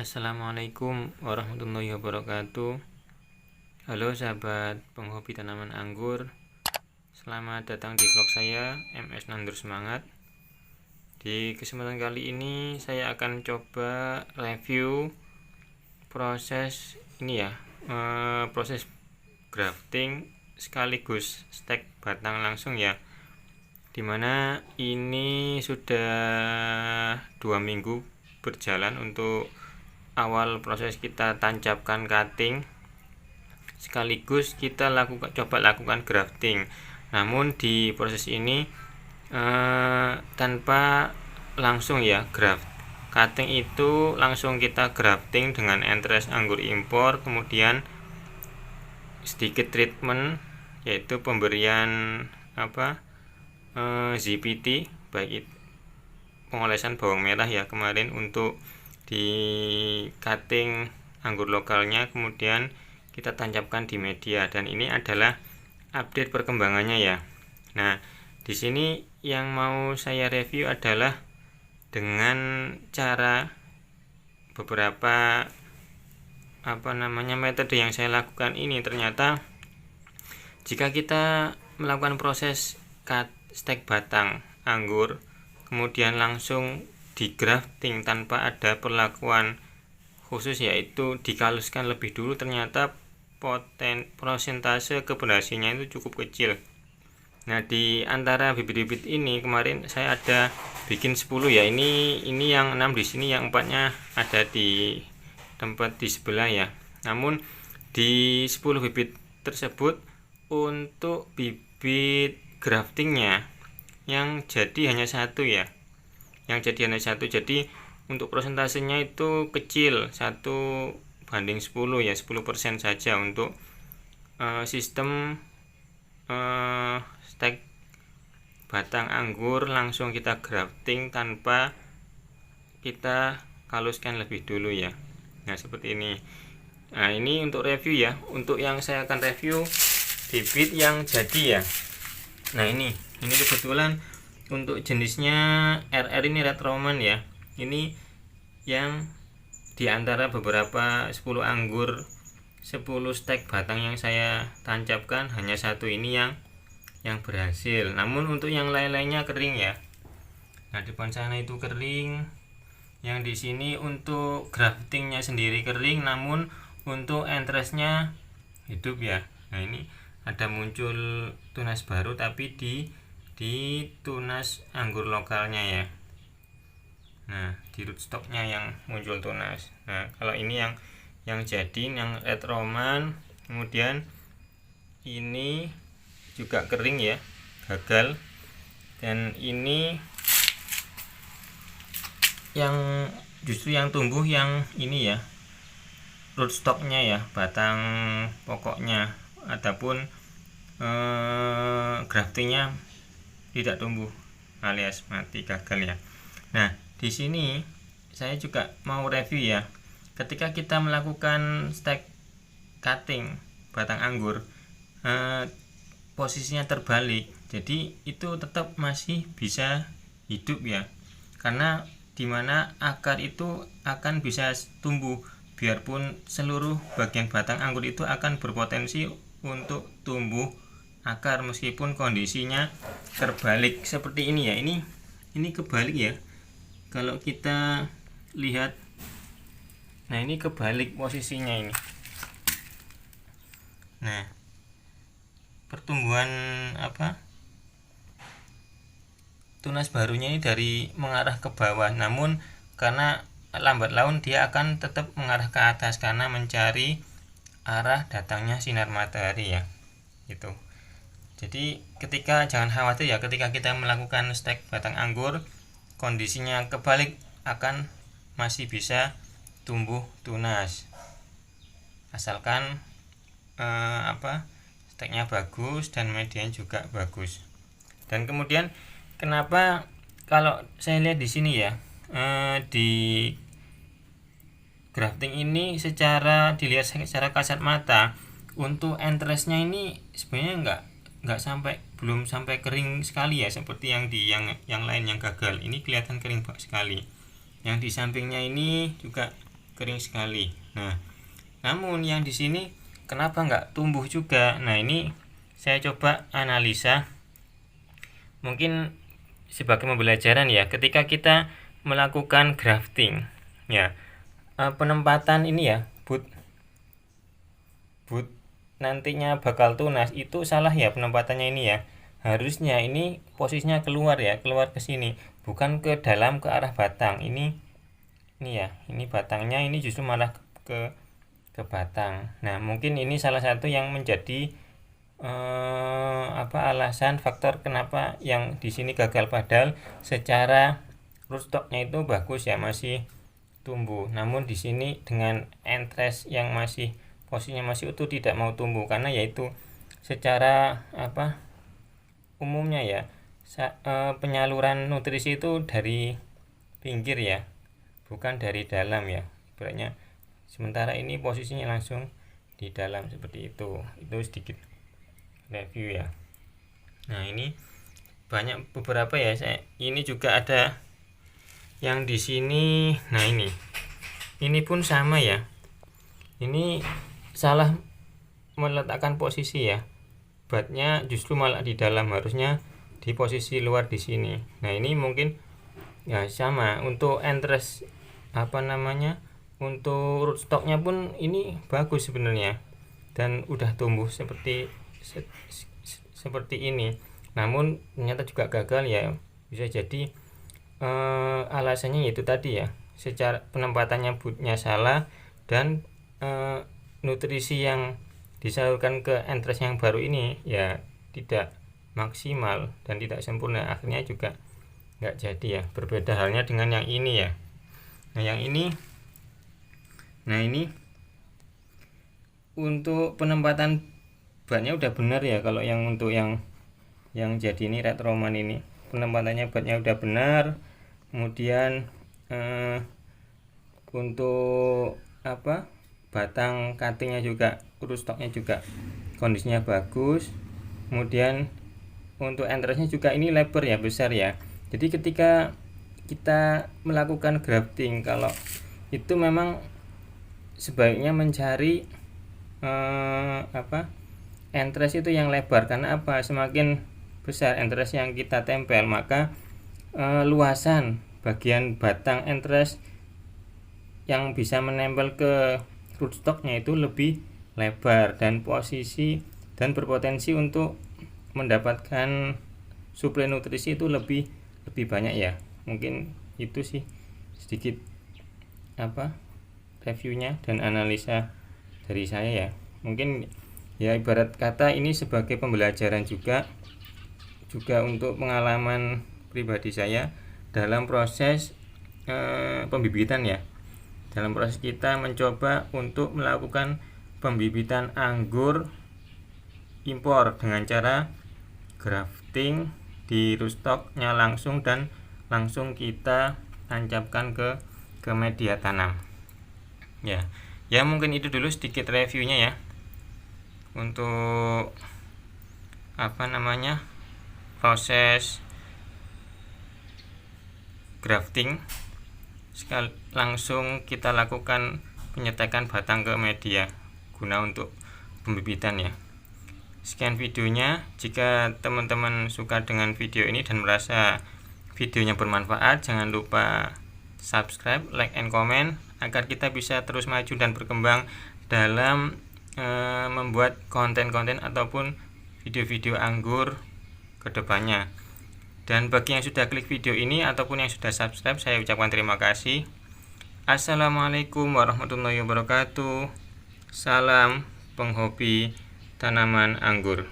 Assalamualaikum warahmatullahi wabarakatuh. Halo sahabat penghobi tanaman anggur, selamat datang di vlog saya MS Nandur Semangat. Di kesempatan kali ini saya akan coba review proses ini ya, proses grafting sekaligus stek batang langsung ya, dimana ini sudah 2 minggu berjalan untuk awal proses kita tancapkan cutting sekaligus kita coba lakukan grafting. Namun di proses ini tanpa langsung ya cutting itu langsung kita grafting dengan entres anggur impor, kemudian sedikit treatment yaitu pemberian ZPT, baik pengolesan bawang merah ya kemarin untuk di cutting anggur lokalnya, kemudian kita tancapkan di media, dan ini adalah update perkembangannya ya. Nah, di sini yang mau saya review adalah dengan cara beberapa metode yang saya lakukan ini. Ternyata jika kita melakukan proses stek batang anggur kemudian langsung di grafting tanpa ada perlakuan khusus, yaitu dikaluskan lebih dulu, ternyata persentase keberhasilannya itu cukup kecil. Nah, di antara bibit-bibit ini kemarin saya ada bikin 10 ya. Ini yang 6 di sini, yang 4-nya ada di tempat di sebelah ya. Namun di 10 bibit tersebut untuk bibit graftingnya yang jadi hanya satu ya. Jadi untuk persentasenya itu kecil, 1:10 ya, 10% saja untuk sistem stek batang anggur langsung kita grafting tanpa kita kaluskan lebih dulu ya. Nah, seperti ini. Nah, ini untuk review ya. Untuk yang saya akan review bibit yang jadi ya. Nah, ini kebetulan untuk jenisnya RR ini Red Roman ya. Ini yang diantara beberapa 10 anggur 10 stek batang yang saya tancapkan, hanya satu ini yang berhasil. Namun untuk yang lain-lainnya kering ya. Nah, depan sana itu kering. Yang di sini untuk graftingnya sendiri kering, namun untuk entresnya hidup ya. Nah, ini ada muncul tunas baru tapi di tunas anggur lokalnya ya. Nah, di rootstocknya yang muncul tunas. Nah, kalau ini yang jadi yang Red Roman, kemudian ini juga kering ya, gagal. Dan ini yang justru yang tumbuh yang ini ya, rootstocknya ya, batang pokoknya. Adapun graftingnya tidak tumbuh alias mati, gagal ya. Nah, di sini saya juga mau review ya. Ketika kita melakukan stek cutting batang anggur, posisinya terbalik, jadi itu tetap masih bisa hidup ya. Karena dimana akar itu akan bisa tumbuh, biarpun seluruh bagian batang anggur itu akan berpotensi untuk tumbuh akar meskipun kondisinya terbalik seperti ini ya. Ini kebalik ya. Kalau kita lihat, nah ini kebalik posisinya ini. Nah, pertumbuhan tunas barunya ini dari mengarah ke bawah, namun karena lambat laun dia akan tetap mengarah ke atas karena mencari arah datangnya sinar matahari ya, gitu. Jadi jangan khawatir ya, ketika kita melakukan stek batang anggur kondisinya kebalik, akan masih bisa tumbuh tunas asalkan steknya bagus dan medianya juga bagus. Dan kemudian kenapa kalau saya lihat di sini ya, di grafting ini dilihat secara kasat mata untuk entresnya ini sebenarnya belum sampai kering sekali ya, seperti yang lain yang gagal. Ini kelihatan kering sekali. Yang di sampingnya ini juga kering sekali. Nah, namun yang di sini kenapa nggak tumbuh juga? Nah, ini saya coba analisa, mungkin sebagai pembelajaran ya, ketika kita melakukan grafting ya, penempatan ini ya, bud nantinya bakal tunas itu salah ya penempatannya ini ya. Harusnya ini posisinya keluar ya, keluar ke sini, bukan ke dalam ke arah batang. Ini ya, ini batangnya ini justru malah ke batang. Nah, mungkin ini salah satu yang menjadi alasan faktor kenapa yang di sini gagal, padahal secara rootstocknya itu bagus ya, masih tumbuh. Namun di sini dengan entres yang masih posisinya masih utuh tidak mau tumbuh, karena yaitu secara umumnya ya, penyaluran nutrisi itu dari pinggir ya, bukan dari dalam ya ibaratnya. Sementara ini posisinya langsung di dalam seperti itu sedikit review ya. Nah, ini banyak beberapa ya, ini juga ada yang di sini. Nah, ini pun sama ya, ini salah meletakkan posisi ya, batnya justru malah di dalam, harusnya di posisi luar di sini. Nah, ini mungkin ya sama untuk entres untuk rootstocknya pun ini bagus sebenarnya dan udah tumbuh seperti ini. Namun ternyata juga gagal ya, bisa jadi alasannya yaitu tadi ya, secara penempatannya butnya salah dan nutrisi yang disalurkan ke entres yang baru ini ya tidak maksimal dan tidak sempurna, akhirnya juga nggak jadi ya. Berbeda halnya dengan yang ini ya. Nah, yang ini, untuk penempatan batnya udah benar ya. Kalau yang untuk yang jadi ini Red Roman ini penempatannya batnya udah benar. Kemudian untuk batang cuttingnya juga, rootstocknya juga kondisinya bagus. Kemudian untuk entresnya juga ini lebar ya, besar ya. Jadi ketika kita melakukan grafting, kalau itu memang sebaiknya mencari entres itu yang lebar. Karena semakin besar entres yang kita tempel, maka luasan bagian batang entres yang bisa menempel ke rootstocknya itu lebih lebar dan posisi dan berpotensi untuk mendapatkan suplai nutrisi itu lebih banyak ya. Mungkin itu sih sedikit reviewnya dan analisa dari saya ya. Mungkin ya ibarat kata ini sebagai pembelajaran juga untuk pengalaman pribadi saya dalam proses pembibitan ya. Dalam proses kita mencoba untuk melakukan pembibitan anggur impor dengan cara grafting di rootstocknya langsung dan langsung kita tancapkan ke media tanam ya. Mungkin itu dulu sedikit reviewnya ya untuk proses grafting. Langsung kita lakukan penyetekan batang ke media guna untuk pembibitan ya. Sekian videonya. Jika teman-teman suka dengan video ini dan merasa videonya bermanfaat, jangan lupa subscribe, like, and comment agar kita bisa terus maju dan berkembang dalam membuat konten-konten ataupun video-video anggur ke depannya. Dan bagi yang sudah klik video ini ataupun yang sudah subscribe, saya ucapkan terima kasih. Assalamualaikum warahmatullahi wabarakatuh. Salam penghobi tanaman anggur.